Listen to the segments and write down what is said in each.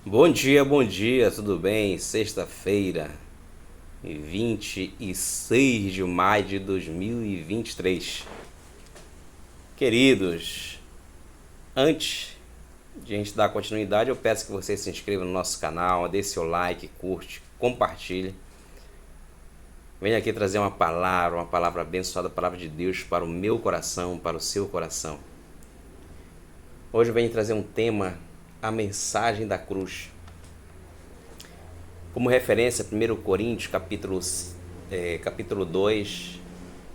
Bom dia, tudo bem? Sexta-feira, 26 de maio de 2023. Queridos, antes de a gente dar continuidade, eu peço que você se inscreva no nosso canal, dê seu like, curte, compartilhe. Venha aqui trazer uma palavra abençoada, a palavra de Deus para o meu coração, para o seu coração. Hoje eu venho trazer um tema, a mensagem da cruz. Como referência, 1 Coríntios, capítulo 2,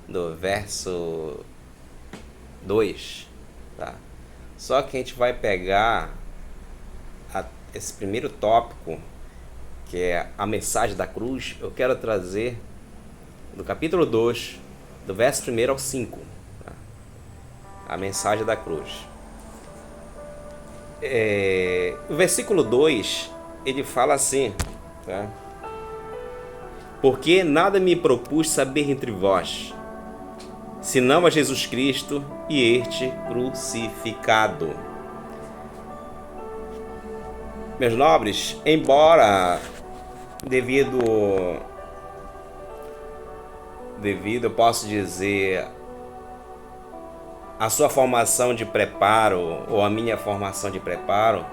do verso 2. Tá? Só que a gente vai pegar esse primeiro tópico, que é a mensagem da cruz. Eu quero trazer do capítulo 2, do verso 1 ao 5. Tá? A mensagem da cruz. O versículo 2, ele fala assim, tá? Porque nada me propus saber entre vós, senão a Jesus Cristo e este crucificado. Meus nobres, embora devido eu posso dizer a sua formação de preparo, ou a minha formação de preparo,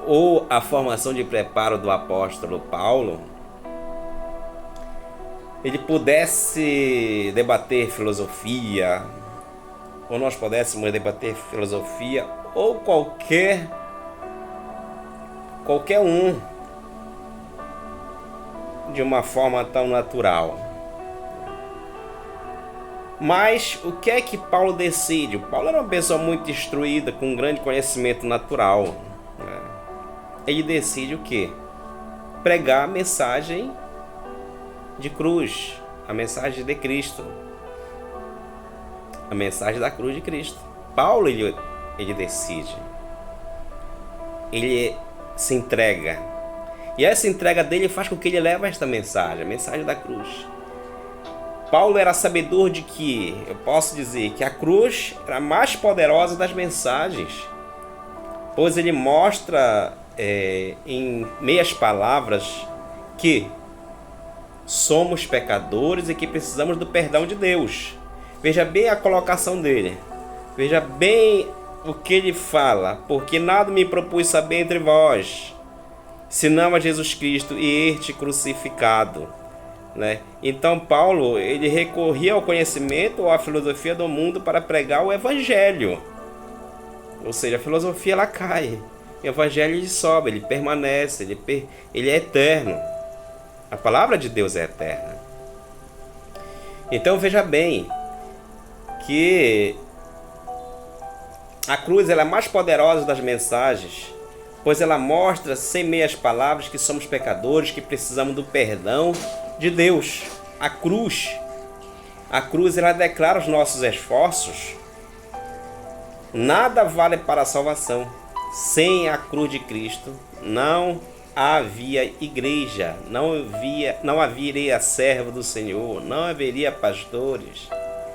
ou a formação de preparo do apóstolo Paulo, ele pudesse debater filosofia, ou nós pudéssemos debater filosofia, ou qualquer um, de uma forma tão natural. Mas o que é que Paulo decide? Paulo era uma pessoa muito instruída, com um grande conhecimento natural, né? Ele decide o quê? Pregar a mensagem de cruz, a mensagem de Cristo, a mensagem da cruz de Cristo. Paulo, ele decide, ele se entrega, e essa entrega dele faz com que ele leve esta mensagem, a mensagem da cruz. Paulo era sabedor de que, eu posso dizer, que a cruz era a mais poderosa das mensagens, pois ele mostra em meias palavras que somos pecadores e que precisamos do perdão de Deus. Veja bem a colocação dele, veja bem o que ele fala: porque nada me propus saber entre vós, senão a Jesus Cristo e este crucificado. Né? Então Paulo, ele recorria ao conhecimento ou à filosofia do mundo para pregar o evangelho. Ou seja, a filosofia ela cai, o evangelho ele sobe, ele permanece, ele é eterno. A palavra de Deus é eterna. Então veja bem que a cruz ela é a mais poderosa das mensagens, pois ela mostra sem meias palavras que somos pecadores, que precisamos do perdão de Deus. A cruz ela declara os nossos esforços. Nada vale para a salvação. Sem a cruz de Cristo não havia igreja, não haveria servo do Senhor, não haveria pastores,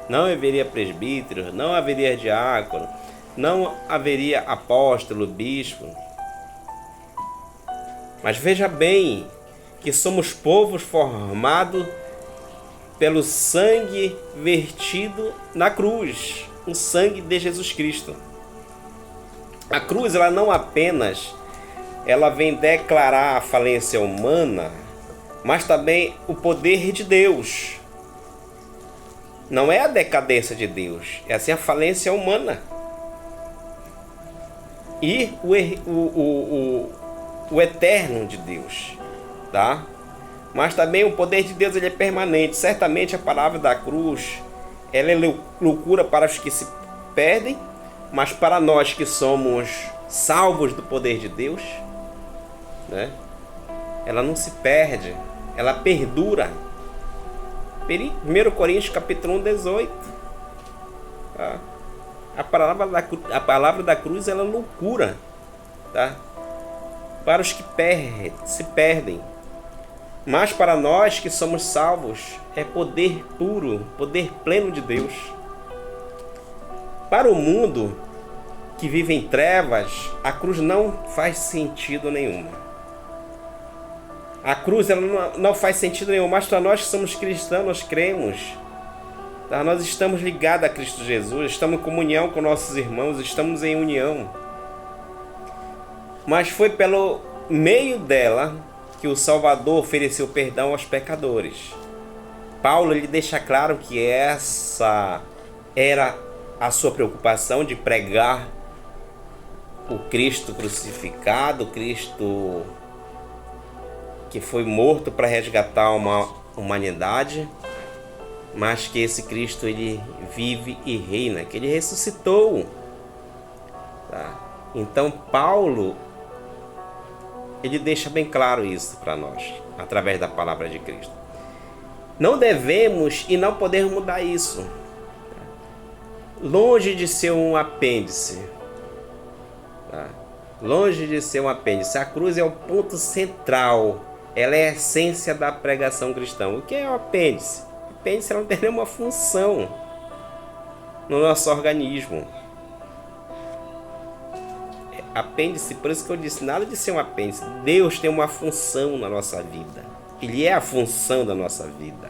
não haveria presbíteros, não haveria diácono, não haveria apóstolo, bispo. Mas veja bem que somos povos formados pelo sangue vertido na cruz, o sangue de Jesus Cristo. A cruz ela não apenas vem declarar a falência humana, mas também o poder de Deus. Não é a decadência de Deus, é assim a falência humana. E o eterno de Deus, tá? Mas também o poder de Deus ele é permanente. Certamente a palavra da cruz ela é loucura para os que se perdem, mas para nós que somos salvos do poder de Deus, né? Ela não se perde, ela perdura. 1 Coríntios capítulo 1, 18. Tá? A palavra da cruz ela é loucura, tá? Para os que se perdem, mas para nós que somos salvos é poder puro, poder pleno de Deus. Para o mundo, que vive em trevas, a cruz não faz sentido nenhum. A cruz ela não faz sentido nenhum, mas para nós que somos cristãos, nós cremos. Tá? Nós estamos ligados a Cristo Jesus, estamos em comunhão com nossos irmãos, estamos em união. Mas foi pelo meio dela que o Salvador ofereceu perdão aos pecadores. Paulo ele deixa claro que essa era a sua preocupação de pregar o Cristo crucificado, o Cristo que foi morto para resgatar uma humanidade, mas que esse Cristo ele vive e reina, que ele ressuscitou. Tá? Então Paulo ele deixa bem claro isso para nós, através da palavra de Cristo. Não devemos e não podemos mudar isso. Longe de ser um apêndice. Tá? Longe de ser um apêndice. A cruz é o ponto central. Ela é a essência da pregação cristã. O que é o apêndice? O apêndice não tem nenhuma função no nosso organismo. Apêndice, por isso que eu disse, nada de ser um apêndice. Deus tem uma função na nossa vida. Ele é a função da nossa vida.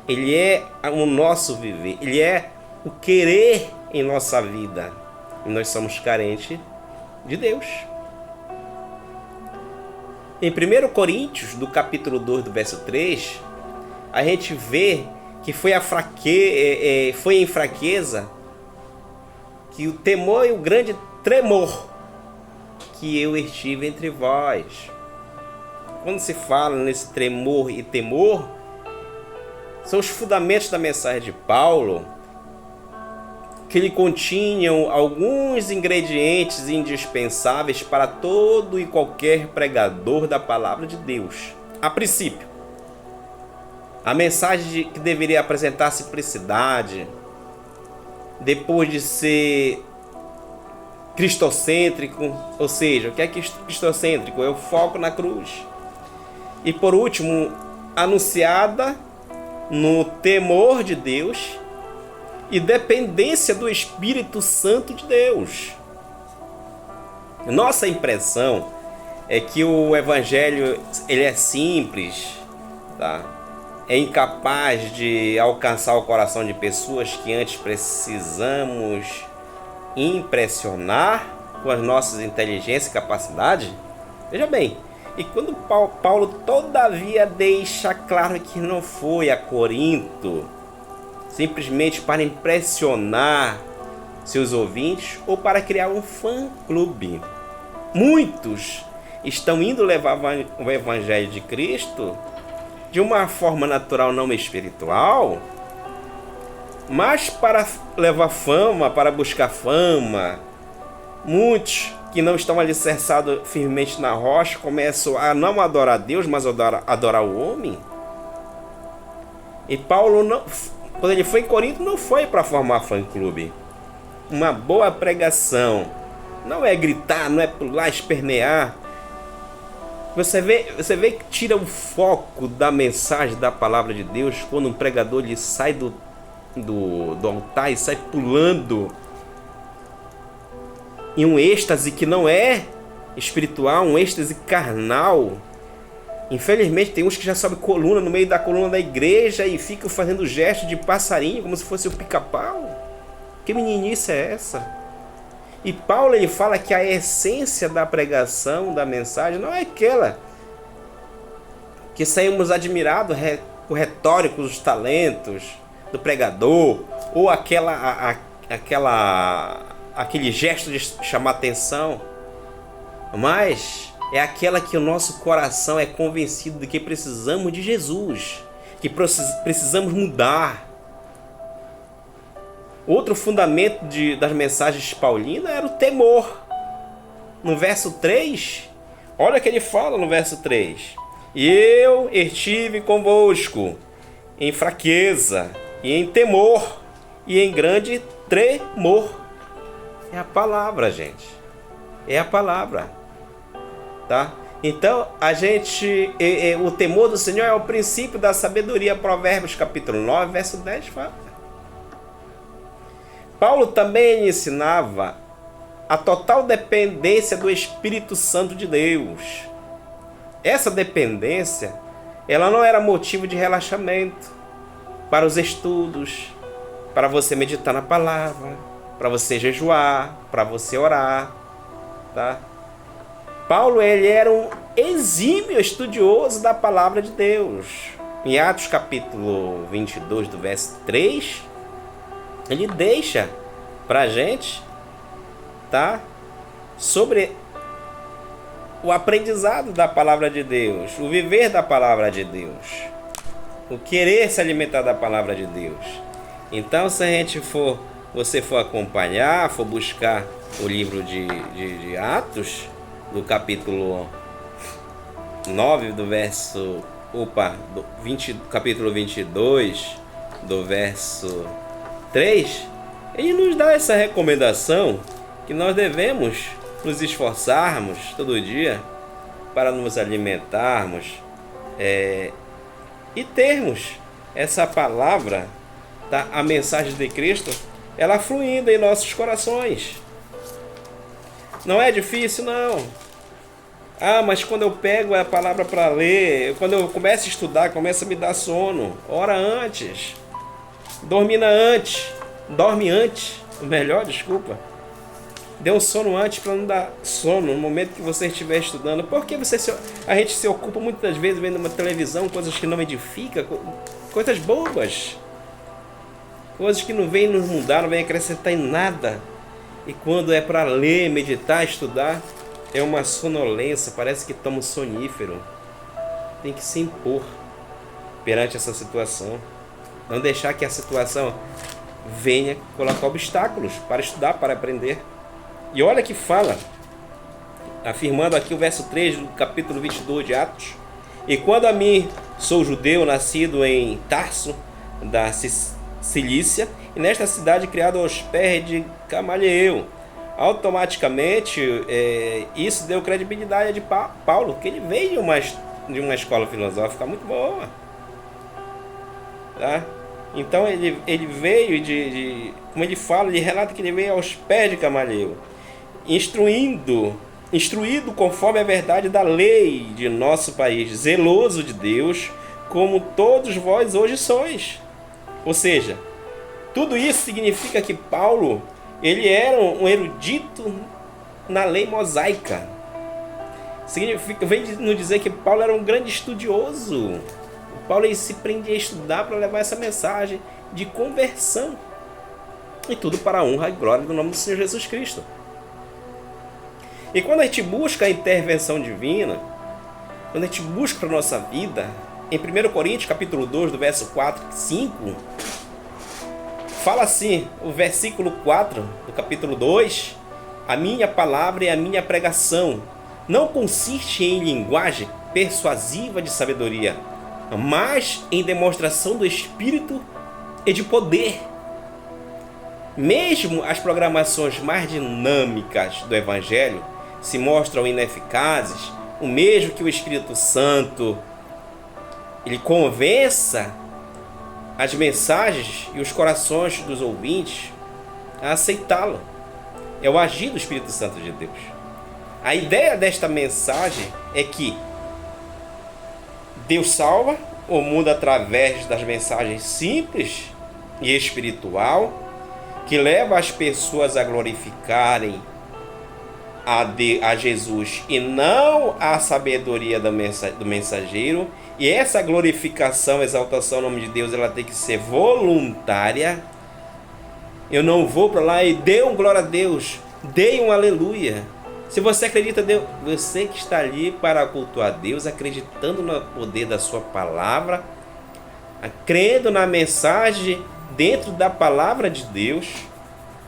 Ele é o nosso viver. Ele é o querer em nossa vida. E nós somos carentes de Deus. Em 1 Coríntios, do capítulo 2, do verso 3, a gente vê que foi em fraqueza que o temor e o grande tremor que eu estive entre vós. Quando se fala nesse tremor e temor, são os fundamentos da mensagem de Paulo, que lhe continham alguns ingredientes indispensáveis para todo e qualquer pregador da palavra de Deus. A princípio, a mensagem que deveria apresentar simplicidade, depois de ser cristocêntrico, ou seja, o que é cristocêntrico? É o foco na cruz. E por último, anunciada no temor de Deus e dependência do Espírito Santo de Deus. Nossa impressão é que o Evangelho ele é simples, tá? É incapaz de alcançar o coração de pessoas que antes precisamos impressionar com as nossas inteligências e capacidade. Veja bem, e quando Paulo todavia deixa claro que não foi a Corinto simplesmente para impressionar seus ouvintes ou para criar um fã-clube. Muitos estão indo levar o Evangelho de Cristo de uma forma natural, não espiritual, mas para levar fama, para buscar fama. Muitos que não estão alicerçados firmemente na rocha começam a não adorar a Deus, mas adorar o homem. E Paulo, não, quando ele foi em Corinto, não foi para formar fã-clube. Uma boa pregação não é gritar, não é pular, espernear. Você vê que tira o foco da mensagem da palavra de Deus quando um pregador ele sai do altar e sai pulando em um êxtase que não é espiritual, um êxtase carnal. Infelizmente tem uns que já sobem coluna no meio da coluna da igreja e ficam fazendo gesto de passarinho como se fosse o pica-pau. Que meninice é essa? E Paulo ele fala que a essência da pregação, da mensagem, não é aquela que saímos admirados com retóricos, os talentos do pregador, ou aquele gesto de chamar atenção, mas é aquela que o nosso coração é convencido de que precisamos de Jesus, que precisamos mudar. Outro fundamento das mensagens paulinas era o temor. No verso 3, olha o que ele fala no verso 3. Eu estive convosco em fraqueza e em temor e em grande tremor. É a palavra, gente. É a palavra. Tá? Então, o temor do Senhor é o princípio da sabedoria. Provérbios capítulo 9, verso 10 fala. Paulo também ensinava a total dependência do Espírito Santo de Deus. Essa dependência, ela não era motivo de relaxamento para os estudos, para você meditar na palavra, para você jejuar, para você orar, tá? Paulo, ele era um exímio estudioso da palavra de Deus. Em Atos capítulo 22, do verso 3, ele deixa para a gente, tá, sobre o aprendizado da palavra de Deus, o viver da palavra de Deus, o querer se alimentar da palavra de Deus. Então, se a gente você for acompanhar, for buscar o livro de Atos, do capítulo 9, do verso, capítulo 22, do verso 3, ele nos dá essa recomendação que nós devemos nos esforçarmos todo dia para nos alimentarmos e termos essa palavra, tá? A mensagem de Cristo, ela fluindo em nossos corações. Não é difícil, não. Mas quando eu pego a palavra para ler, quando eu começo a estudar, começa a me dar sono. Ora antes. Dorme antes. Dê um sono antes para não dar sono no momento que você estiver estudando. Porque a gente se ocupa muitas vezes vendo uma televisão, coisas que não edificam, coisas bobas. Coisas que não vêm nos mudar, não vêm acrescentar em nada. E quando é para ler, meditar, estudar, é uma sonolência, parece que toma um sonífero. Tem que se impor perante essa situação. Não deixar que a situação venha colocar obstáculos para estudar, para aprender. E olha que fala, afirmando aqui o verso 3 do capítulo 22 de Atos. E quando a mim, sou judeu, nascido em Tarso, da Cilícia, e nesta cidade criado aos pés de Gamaliel. Automaticamente, isso deu credibilidade de Paulo, que ele veio de uma escola filosófica muito boa. Tá? Então ele veio como ele fala, ele relata que ele veio aos pés de Gamaliel, instruído conforme a verdade da lei de nosso país, zeloso de Deus, como todos vós hoje sois. Ou seja, tudo isso significa que Paulo, ele era um erudito na lei mosaica. Vem nos dizer que Paulo era um grande estudioso. Paulo, ele se prendia a estudar para levar essa mensagem de conversão. E tudo para a honra e glória do nome do Senhor Jesus Cristo. E quando a gente busca a intervenção divina, quando a gente busca para a nossa vida, em 1 Coríntios capítulo 2, do verso 4 e 5, fala assim, o versículo 4 do capítulo 2, a minha palavra e a minha pregação não consiste em linguagem persuasiva de sabedoria, mas em demonstração do Espírito e de poder. Mesmo as programações mais dinâmicas do Evangelho se mostram ineficazes, o mesmo que o Espírito Santo ele convença as mensagens e os corações dos ouvintes a aceitá-lo. É o agir do Espírito Santo de Deus. A ideia desta mensagem é que Deus salva o mundo através das mensagens simples e espiritual que leva as pessoas a glorificarem a Jesus e não a sabedoria do mensageiro. E essa glorificação, exaltação ao nome de Deus, ela tem que ser voluntária. Eu não vou para lá e dê um glória a Deus, dê um aleluia. Se você acredita em Deus, você que está ali para cultuar a Deus, acreditando no poder da sua palavra, crendo na mensagem dentro da palavra de Deus,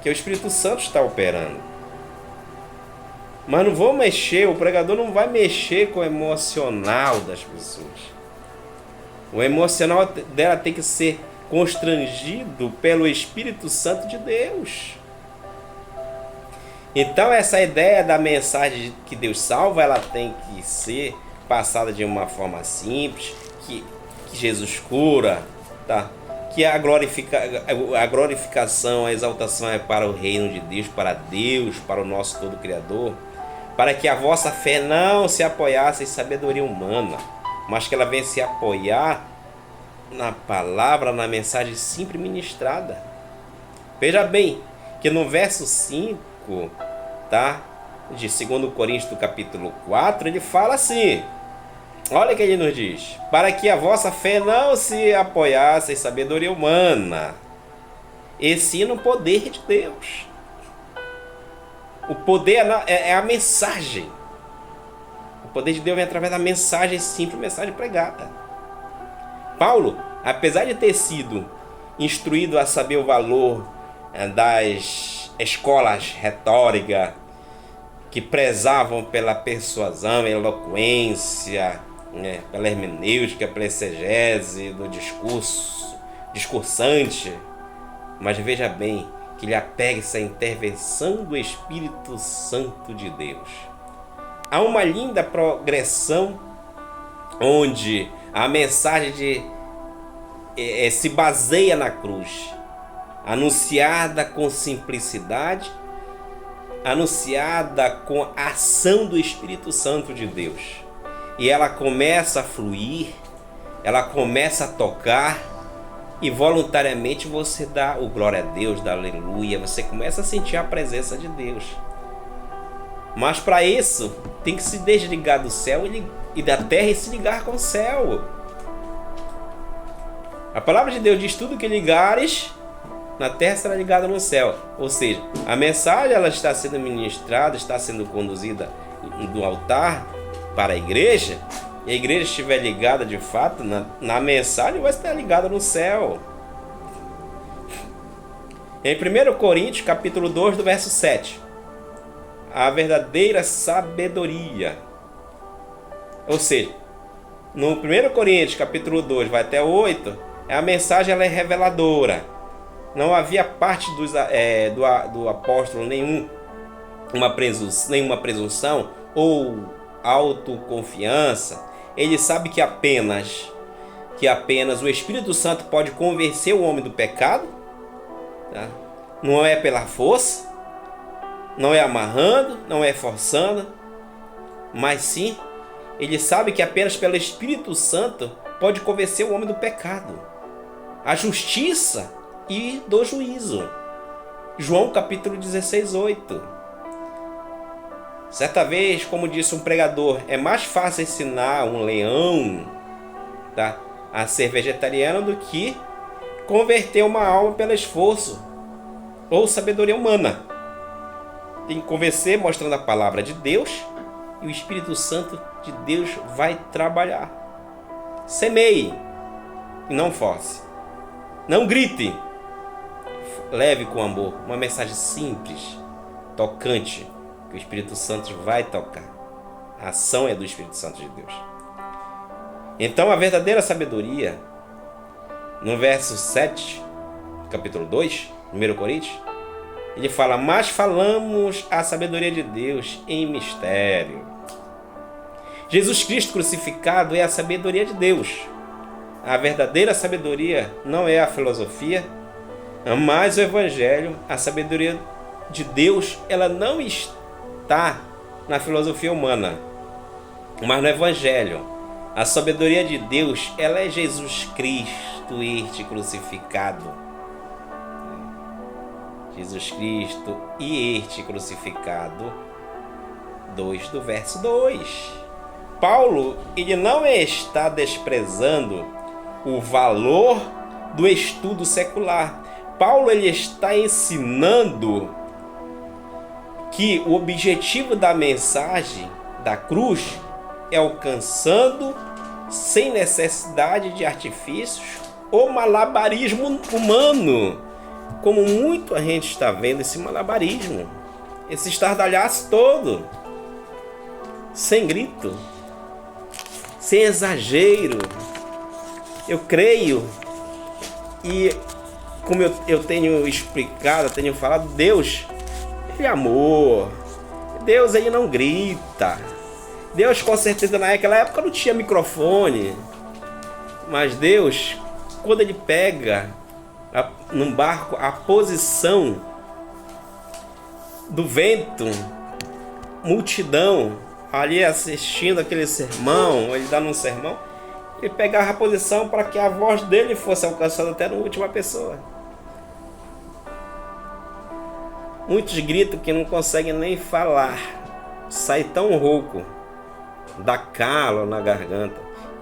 que o Espírito Santo está operando. Mas não vou mexer, o pregador não vai mexer com o emocional das pessoas. O emocional dela tem que ser constrangido pelo Espírito Santo de Deus. Então essa ideia da mensagem que Deus salva, ela tem que ser passada de uma forma simples, que Jesus cura, tá? que a glorificação, a exaltação é para o reino de Deus, para o nosso todo Criador, para que a vossa fé não se apoiasse em sabedoria humana, mas que ela venha se apoiar na palavra, na mensagem simples ministrada. Veja bem que no verso 5, tá, de 2 Coríntios, capítulo 4, ele fala assim, olha o que ele nos diz: para que a vossa fé não se apoiasse em sabedoria humana, e sim no poder de Deus. O poder é a mensagem. O poder de Deus vem através da mensagem simples, mensagem pregada. Paulo, apesar de ter sido instruído a saber o valor das escolas retóricas que prezavam pela persuasão, eloquência, pela hermenêutica, pela exegese do discursante, mas veja bem que ele apega-se à intervenção do Espírito Santo de Deus. Há uma linda progressão onde a mensagem se baseia na cruz, anunciada com simplicidade, anunciada com a ação do Espírito Santo de Deus. E ela começa a fluir, ela começa a tocar, e voluntariamente você dá o glória a Deus, dá aleluia, você começa a sentir a presença de Deus. Mas para isso, tem que se desligar do céu e da terra e se ligar com o céu. A palavra de Deus diz: tudo que ligares na terra será ligado no céu. Ou seja, a mensagem ela está sendo ministrada, está sendo conduzida do altar para a igreja, e a igreja estiver ligada de fato na mensagem, vai estar ligada no céu. Em 1 Coríntios, capítulo 2, do verso 7, a verdadeira sabedoria. Ou seja, no 1 Coríntios, capítulo 2, vai até 8, a mensagem ela é reveladora. Não havia parte do apóstolo nenhuma presunção ou autoconfiança. Ele sabe que apenas o Espírito Santo pode convencer o homem do pecado, tá? Não é pela força, não é amarrando, não é forçando, mas sim, ele sabe que apenas pelo Espírito Santo pode convencer o homem do pecado, a justiça e do juízo. João capítulo 16, 8. Certa vez, como disse um pregador, é mais fácil ensinar um leão, tá, a ser vegetariano do que converter uma alma pelo esforço ou sabedoria humana. Tem que convencer mostrando a palavra de Deus, e o Espírito Santo de Deus vai trabalhar. Semeie e não force. Não grite. Leve com amor uma mensagem simples, tocante, que o Espírito Santo vai tocar. A ação é do Espírito Santo de Deus. Então a verdadeira sabedoria, no verso 7, capítulo 2, 1 Coríntios, ele fala: mas falamos a sabedoria de Deus em mistério. Jesus Cristo crucificado é a sabedoria de Deus. A verdadeira sabedoria não é a filosofia, mas o Evangelho. A sabedoria de Deus, ela não está na filosofia humana, mas no Evangelho. A sabedoria de Deus, ela é Jesus Cristo, este crucificado. Jesus Cristo e este crucificado. 2 do verso 2. Paulo, ele não está desprezando o valor do estudo secular. Paulo, ele está ensinando que o objetivo da mensagem da cruz é alcançando sem necessidade de artifícios ou malabarismo humano, como muito a gente está vendo esse malabarismo, esse estardalhaço todo, sem grito, sem exagero. Eu creio, e como eu tenho explicado, eu tenho falado, Deus, Ele é amor. Deus, Ele não grita. Deus, com certeza, naquela época não tinha microfone. Mas Deus, quando Ele pega num barco, a posição do vento, multidão ali assistindo aquele sermão, ele dando um sermão, ele pegava a posição para que a voz dele fosse alcançada até na última pessoa. Muitos gritam que não conseguem nem falar, sai tão rouco, dá calo na garganta.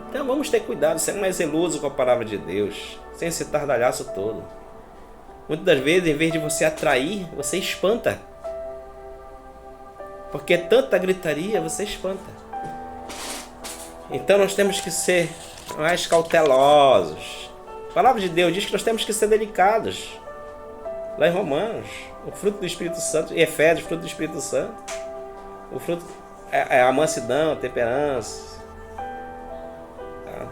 Então vamos ter cuidado, ser mais zeloso com a palavra de Deus, sem esse tardalhaço todo. Muitas das vezes, em vez de você atrair, você espanta. Porque tanta gritaria, você espanta. Então nós temos que ser mais cautelosos. A palavra de Deus diz que nós temos que ser delicados. Lá em Romanos, o fruto do Espírito Santo, em Efésios, o fruto do Espírito Santo, o fruto é a mansidão, a temperança. Tá?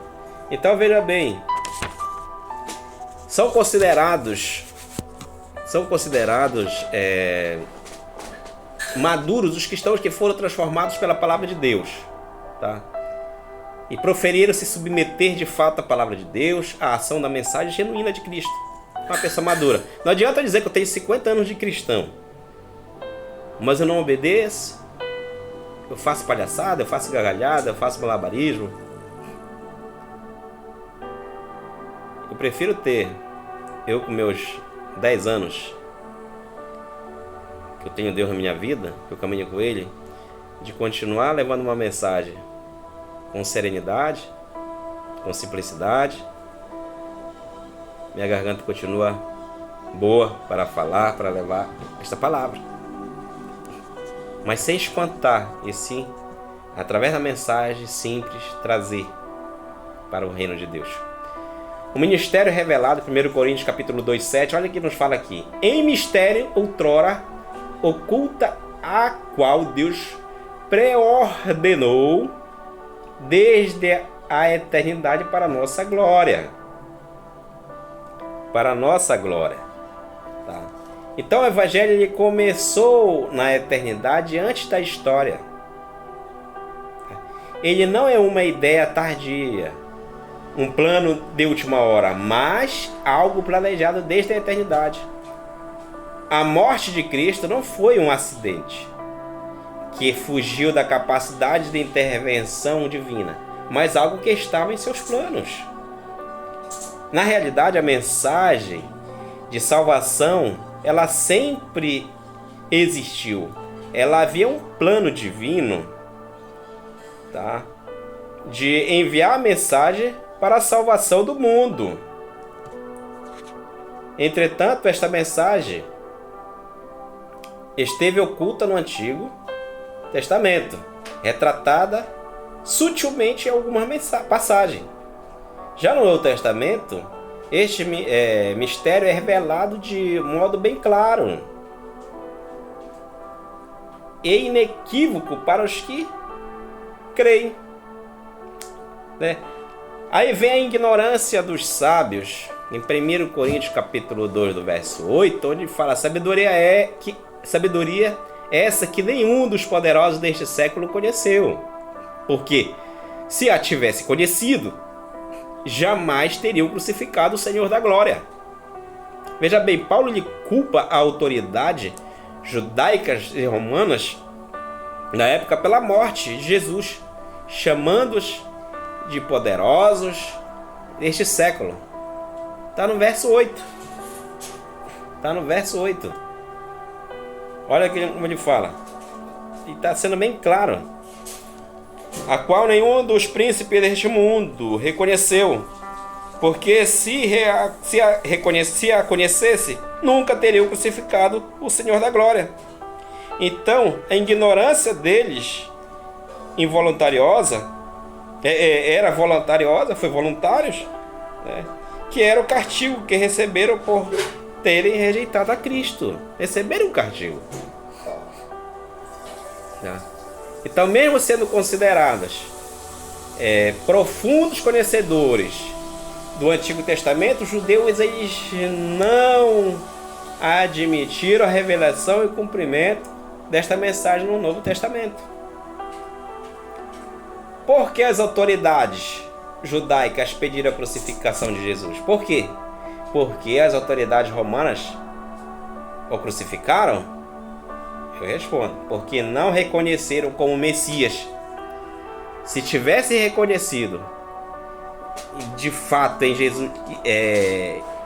Então veja bem, são considerados maduros os cristãos que foram transformados pela palavra de Deus, tá? E proferiram se submeter de fato à palavra de Deus, à ação da mensagem genuína de Cristo. Uma pessoa madura. Não adianta dizer que eu tenho 50 anos de cristão, mas eu não obedeço, eu faço palhaçada, eu faço gargalhada, eu faço malabarismo. Eu prefiro ter, eu com meus 10 anos, que eu tenho Deus na minha vida, que eu caminho com Ele, de continuar levando uma mensagem com serenidade, com simplicidade. Minha garganta continua boa para falar, para levar esta palavra, mas sem espantar, e sim, através da mensagem simples, trazer para o reino de Deus. O ministério revelado, 1 Coríntios capítulo 2, 7, olha o que nos fala aqui. Em mistério, outrora, oculta, a qual Deus preordenou desde a eternidade para a nossa glória. Para a nossa glória. Tá? Então o Evangelho ele começou na eternidade antes da história. Ele não é uma ideia tardia, um plano de última hora, mas algo planejado desde a eternidade. A morte de Cristo não foi um acidente que fugiu da capacidade de intervenção divina, mas algo que estava em seus planos. Na realidade, a mensagem de salvação, ela sempre existiu. Ela havia um plano divino, tá? De enviar a mensagem para a salvação do mundo. Entretanto, esta mensagem esteve oculta no Antigo Testamento, retratada sutilmente em algumas passagens. Já no Novo Testamento, este mistério é revelado de modo bem claro e inequívoco para os que creem, né? Aí vem a ignorância dos sábios, em 1 Coríntios capítulo 2, do verso 8, onde fala: sabedoria essa que nenhum dos poderosos deste século conheceu. Porque se a tivesse conhecido, jamais teriam crucificado o Senhor da glória. Veja bem, Paulo lhe culpa a autoridade judaicas e romanas na época pela morte de Jesus, chamando-os de poderosos deste século. Está no verso 8. Está no verso 8. Olha como ele fala. E está sendo bem claro. A qual nenhum dos príncipes deste mundo reconheceu, porque se a conhecesse, nunca teriam crucificado o Senhor da glória. Então, a ignorância deles era voluntariosa, foi voluntários, né? Que era o castigo que receberam por terem rejeitado a Cristo. Receberam um castigo. Tá? Então, mesmo sendo consideradas profundos conhecedores do Antigo Testamento, os judeus eles não admitiram a revelação e cumprimento desta mensagem no Novo Testamento. Por que as autoridades judaicas pediram a crucificação de Jesus? Por quê? porque as autoridades romanas o crucificaram? Eu respondo, porque não reconheceram como Messias. Se tivessem reconhecido de fato em Jesus,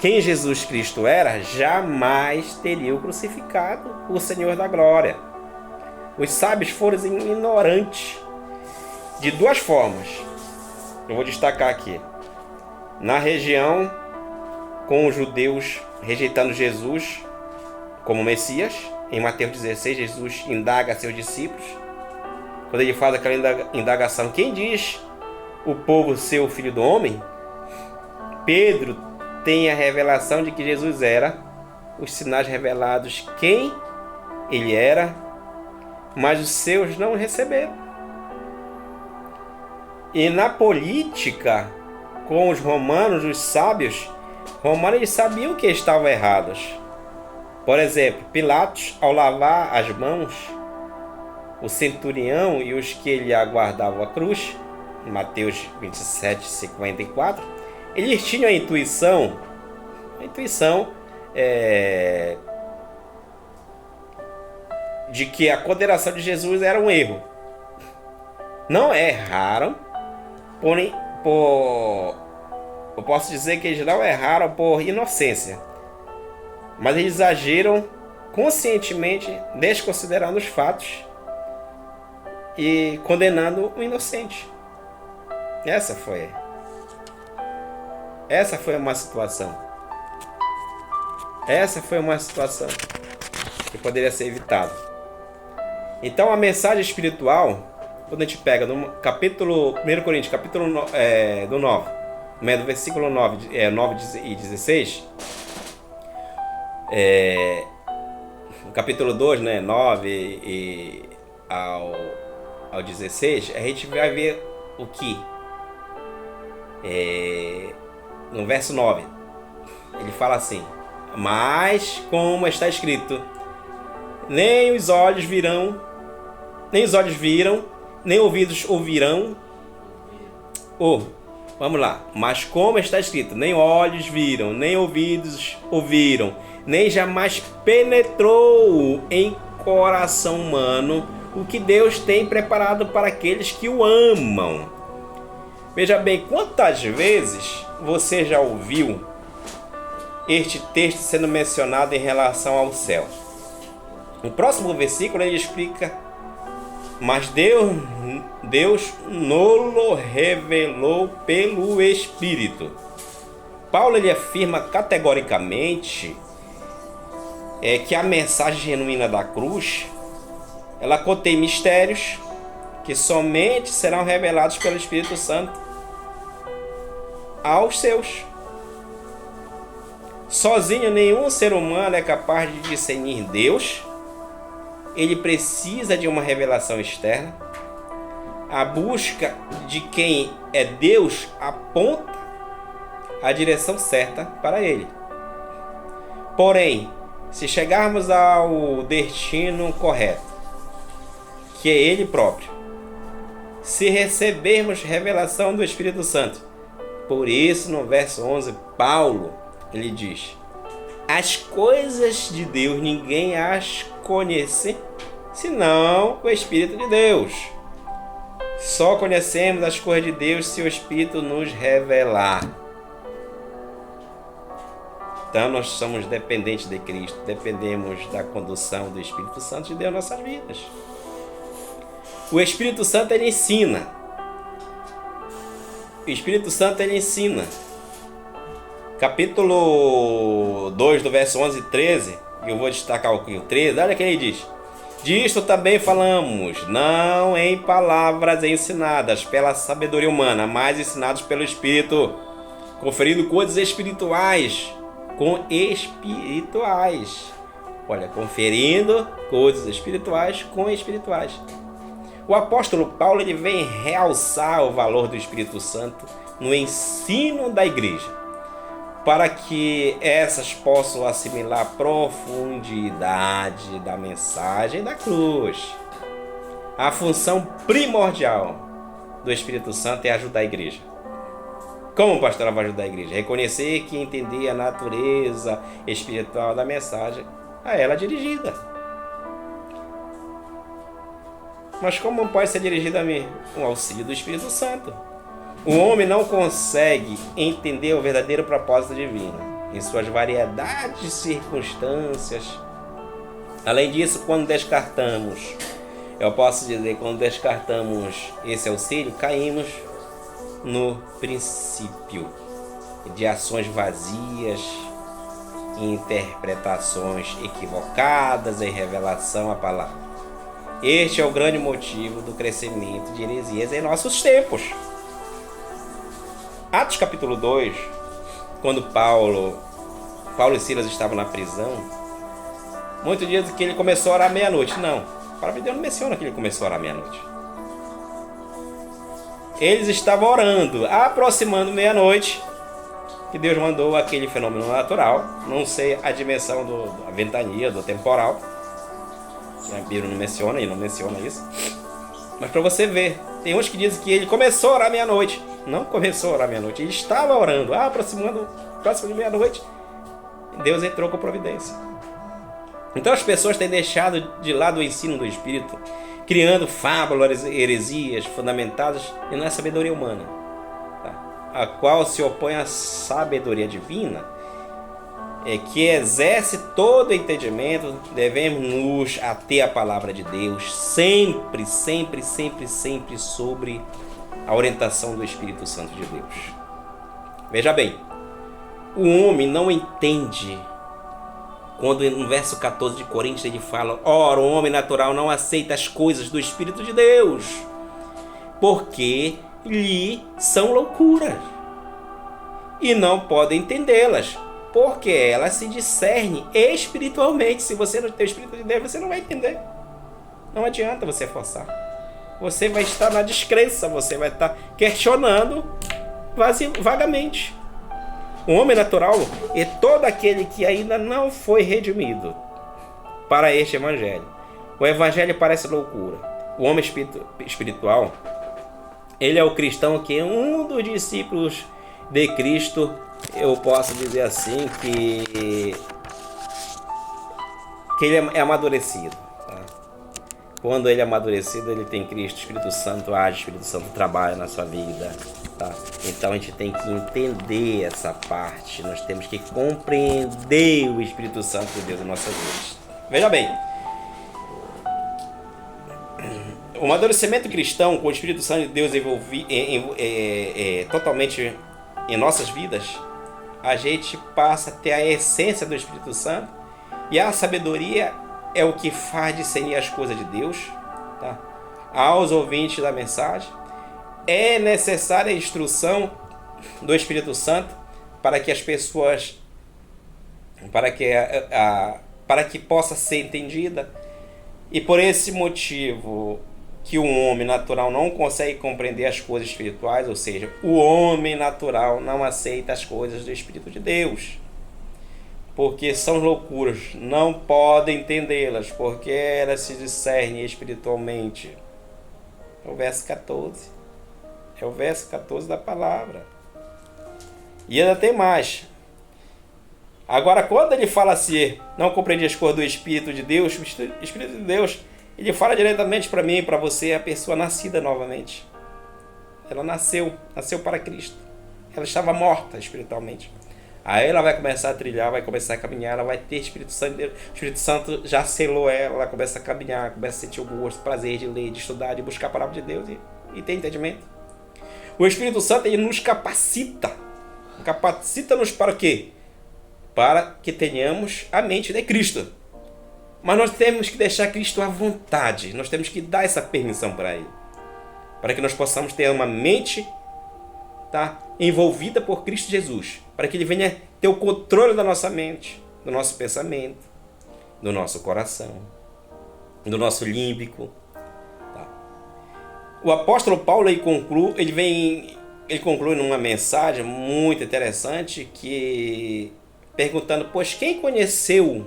quem Jesus Cristo era, jamais teriam crucificado o Senhor da Glória. Os sábios foram ignorantes de duas formas. Eu vou destacar aqui. Na região, com os judeus rejeitando Jesus como Messias, em Mateus 16, Jesus indaga a seus discípulos. Quando ele faz aquela indagação, quem diz o povo ser o Filho do Homem? Pedro tem a revelação de que Jesus era, os sinais revelados quem ele era, mas os seus não receberam. E na política, com os romanos, os sábios romanos, eles sabiam que estavam errados. Por exemplo, Pilatos, ao lavar as mãos, o centurião e os que ele aguardavam a cruz, Mateus 27, 54, eles tinham a intuição de que a condenação de Jesus era um erro. Não erraram, porém, eu posso dizer que eles não erraram por inocência, mas eles agiram conscientemente, desconsiderando os fatos e condenando o inocente. Essa foi uma situação. Essa foi uma situação que poderia ser evitada. Então a mensagem espiritual, quando a gente pega no capítulo 1 Coríntios, capítulo 9, do versículo 9 e 16, no capítulo 2, 9 e ao 16, a gente vai ver o que? No verso 9, ele fala assim: mas como está escrito, nem os olhos viram, nem ouvidos ouvirão. Vamos lá. Mas como está escrito, nem olhos viram, nem ouvidos ouviram, nem jamais penetrou em coração humano o que Deus tem preparado para aqueles que o amam. Veja bem, quantas vezes você já ouviu este texto sendo mencionado em relação ao céu? No próximo versículo ele explica: mas Deus nos revelou pelo Espírito. Paulo ele afirma categoricamente que a mensagem genuína da cruz, ela contém mistérios que somente serão revelados pelo Espírito Santo aos seus. Sozinho nenhum ser humano é capaz de discernir Deus. Ele precisa de uma revelação externa. A busca de quem é Deus aponta a direção certa para ele. Porém, se chegarmos ao destino correto, que é ele próprio, se recebermos revelação do Espírito Santo, por isso no verso 11, Paulo, ele diz: as coisas de Deus ninguém as conhece, senão o Espírito de Deus. Só conhecemos as coisas de Deus se o Espírito nos revelar. Então nós somos dependentes de Cristo, dependemos da condução do Espírito Santo de Deus em nossas vidas. O Espírito Santo ele ensina. O Espírito Santo ele ensina. Capítulo 2, do verso 11 e 13, eu vou destacar o 13, olha o que ele diz: disto também falamos, não em palavras ensinadas pela sabedoria humana, mas ensinados pelo Espírito, conferindo coisas espirituais com espirituais. Olha, conferindo coisas espirituais com espirituais. O apóstolo Paulo ele vem realçar o valor do Espírito Santo no ensino da igreja, para que essas possam assimilar a profundidade da mensagem da cruz. A função primordial do Espírito Santo é ajudar a igreja. Como o pastor vai ajudar a igreja? Reconhecer que entender a natureza espiritual da mensagem a ela dirigida. Mas como pode ser dirigida a mim? Com o auxílio do Espírito Santo. O homem não consegue entender o verdadeiro propósito divino em suas variedades de circunstâncias. Além disso, quando descartamos, eu posso dizer, quando descartamos esse auxílio, caímos no princípio de ações vazias, interpretações equivocadas em revelação à palavra. Este é o grande motivo do crescimento de heresias em nossos tempos. Atos capítulo 2, quando Paulo e Silas estavam na prisão, muitos dizem que ele começou a orar meia-noite. Não, a palavra de Deus não menciona que ele começou a orar meia-noite. Eles estavam orando, aproximando meia-noite, que Deus mandou aquele fenômeno natural, não sei a dimensão da ventania, do temporal, que a Bíblia não menciona, ele não menciona isso, mas para você ver, tem uns que dizem que ele começou a orar meia-noite. Não começou a orar meia-noite, ele estava orando, próximo de meia-noite, Deus entrou com providência. Então as pessoas têm deixado de lado o ensino do Espírito, criando fábulas, heresias fundamentadas na sabedoria humana, tá? A qual se opõe à sabedoria divina, que exerce todo entendimento. Devemos nos ater à palavra de Deus, sempre sobre a orientação do Espírito Santo de Deus. Veja bem, o homem não entende quando no verso 14 de Coríntios ele fala: ora, o homem natural não aceita as coisas do Espírito de Deus, porque lhe são loucuras, e não pode entendê-las, porque elas se discernem espiritualmente. Se você não tem o Espírito de Deus, você não vai entender. Não adianta você forçar. Você vai estar na descrença, você vai estar questionando vagamente. O homem natural é todo aquele que ainda não foi redimido para este evangelho. O evangelho parece loucura. O homem espiritual, ele é o cristão que é um dos discípulos de Cristo. Eu posso dizer assim que ele é amadurecido. Tá? Quando ele é amadurecido, ele tem Cristo, o Espírito Santo age, o Espírito Santo trabalha na sua vida. Tá? Então a gente tem que entender essa parte, nós temos que compreender o Espírito Santo de Deus em nossas vidas. Veja bem, o amadurecimento cristão com o Espírito Santo de Deus totalmente em nossas vidas, a gente passa a ter a essência do Espírito Santo, e a sabedoria é o que faz discernir as coisas de Deus, tá? Aos ouvintes da mensagem, é necessária a instrução do Espírito Santo para que as pessoas, para que possa ser entendida, e por esse motivo que o homem natural não consegue compreender as coisas espirituais, ou seja, o homem natural não aceita as coisas do Espírito de Deus, porque são loucuras, não pode entendê-las, porque elas se discernem espiritualmente. É o verso 14. É o verso 14 da palavra. E ainda tem mais. Agora, quando ele fala assim, não compreendi as coisas do Espírito de Deus, o Espírito de Deus, ele fala diretamente para mim e para você, a pessoa nascida novamente. Ela nasceu para Cristo. Ela estava morta espiritualmente. Aí ela vai começar a trilhar, vai começar a caminhar, ela vai ter Espírito Santo. O Espírito Santo já selou ela começa a caminhar, começa a sentir o gosto, o prazer de ler, de estudar, de buscar a palavra de Deus e ter entendimento. O Espírito Santo, ele nos capacita. Capacita-nos para o quê? Para que tenhamos a mente de Cristo. Mas nós temos que deixar Cristo à vontade. Nós temos que dar essa permissão para Ele. Para que nós possamos ter uma mente, tá, envolvida por Cristo Jesus. Para que Ele venha ter o controle da nossa mente, do nosso pensamento, do nosso coração, do nosso límbico. O apóstolo Paulo ele conclui numa mensagem muito interessante, que perguntando, pois quem conheceu,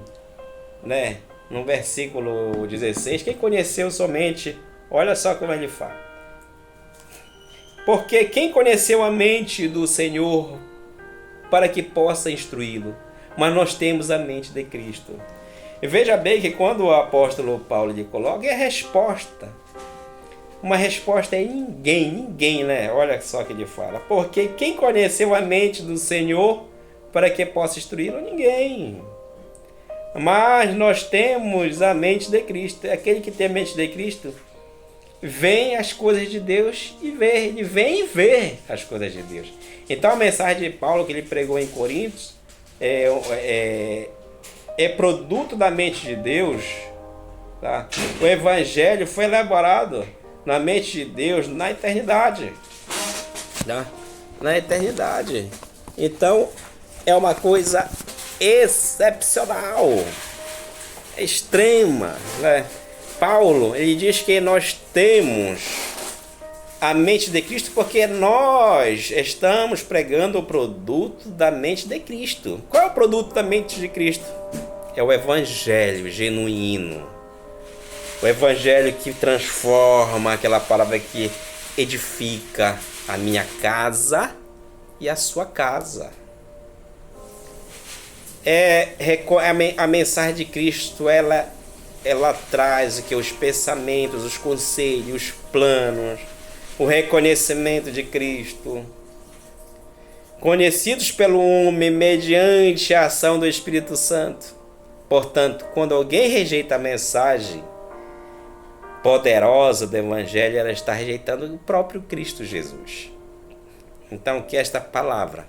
né, no versículo 16, quem conheceu somente, olha só como ele fala, Porque quem conheceu a mente do Senhor para que possa instruí-lo? Mas nós temos a mente de Cristo. E veja bem que quando o apóstolo Paulo lhe coloca, é a resposta. Uma resposta é ninguém, né? Olha só que ele fala. Porque quem conheceu a mente do Senhor para que possa instruí-lo? Ninguém. Mas nós temos a mente de Cristo. Aquele que tem a mente de Cristo vê as coisas de Deus e vê. Ele vem e vê as coisas de Deus. Então a mensagem de Paulo que ele pregou em Coríntios é produto da mente de Deus. Tá? O evangelho foi elaborado na mente de Deus na eternidade. Tá? Na eternidade. Então é uma coisa excepcional, extrema, né? Paulo, ele diz que nós temos a mente de Cristo porque nós estamos pregando o produto da mente de Cristo. Qual é o produto da mente de Cristo? É o evangelho genuíno. O evangelho que transforma, aquela palavra que edifica a minha casa e a sua casa. A mensagem de Cristo, ela traz que os pensamentos, os conselhos, os planos, o reconhecimento de Cristo, conhecidos pelo homem mediante a ação do Espírito Santo. Portanto, quando alguém rejeita a mensagem poderosa do Evangelho, ela está rejeitando o próprio Cristo Jesus. Então, que esta palavra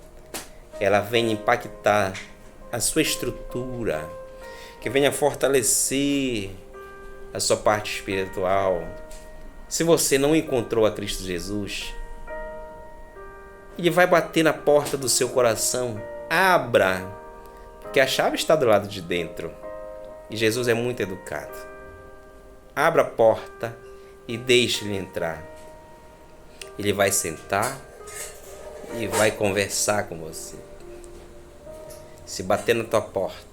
ela venha impactar a sua estrutura, que venha fortalecer a sua parte espiritual. Se você não encontrou a Cristo Jesus, Ele vai bater na porta do seu coração. Abra, porque a chave está do lado de dentro. E Jesus é muito educado. Abra a porta e deixe ele entrar. Ele vai sentar e vai conversar com você. Se bater na tua porta,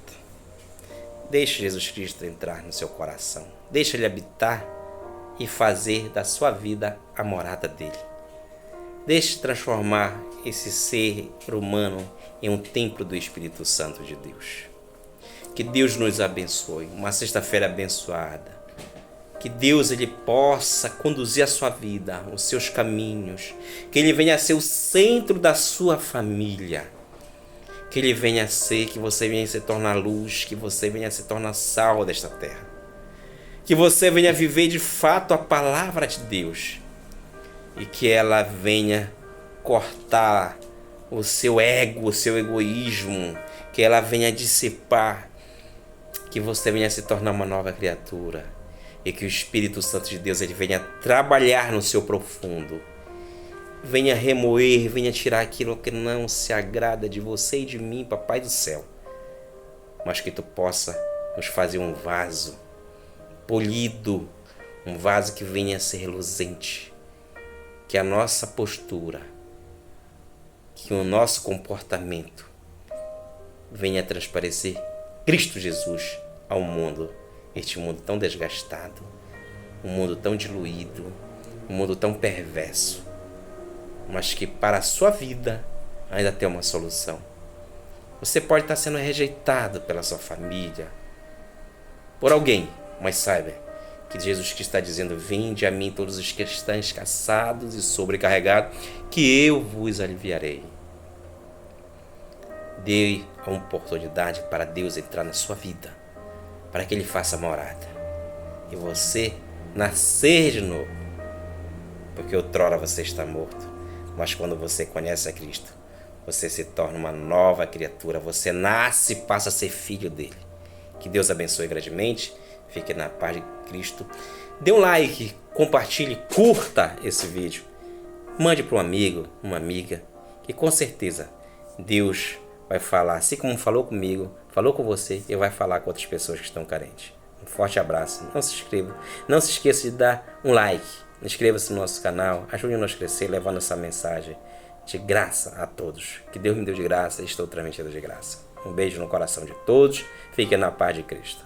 deixe Jesus Cristo entrar no seu coração. Deixe ele habitar e fazer da sua vida a morada dele. Deixe transformar esse ser humano em um templo do Espírito Santo de Deus. Que Deus nos abençoe. Uma sexta-feira abençoada. Que Deus ele possa conduzir a sua vida, os seus caminhos. Que Ele venha a ser o centro da sua família. Que Ele venha a ser, que você venha a se tornar luz, que você venha a se tornar sal desta terra. Que você venha viver de fato a palavra de Deus. E que ela venha cortar o seu ego, o seu egoísmo. Que ela venha dissipar. Que você venha se tornar uma nova criatura. E que o Espírito Santo de Deus ele venha trabalhar no seu profundo. Venha remover, venha tirar aquilo que não se agrada de você e de mim, Papai do céu. Mas que tu possa nos fazer um vaso polido, um vaso que venha a ser reluzente. Que a nossa postura, que o nosso comportamento venha a transparecer Cristo Jesus ao mundo. Este mundo tão desgastado, um mundo tão diluído, um mundo tão perverso, mas que para a sua vida ainda tem uma solução. Você pode estar sendo rejeitado pela sua família, por alguém, mas saiba que Jesus Cristo está dizendo: vinde a mim todos os que estão cansados e sobrecarregados, que eu vos aliviarei. Dê a oportunidade para Deus entrar na sua vida, para que Ele faça morada e você nascer de novo, porque outrora você está morto, mas quando você conhece a Cristo, você se torna uma nova criatura, você nasce e passa a ser filho dele. Que Deus abençoe grandemente, fique na paz de Cristo. Dê um like, compartilhe, curta esse vídeo, mande para um amigo, uma amiga, que com certeza Deus vai falar, assim como falou comigo, falou com você, e vai falar com outras pessoas que estão carentes. Um forte abraço. Não se inscreva. Não se esqueça de dar um like. Inscreva-se no nosso canal. Ajude-nos a crescer, levando essa mensagem de graça a todos. Que Deus me deu de graça e estou transmitindo de graça. Um beijo no coração de todos. Fiquem na paz de Cristo.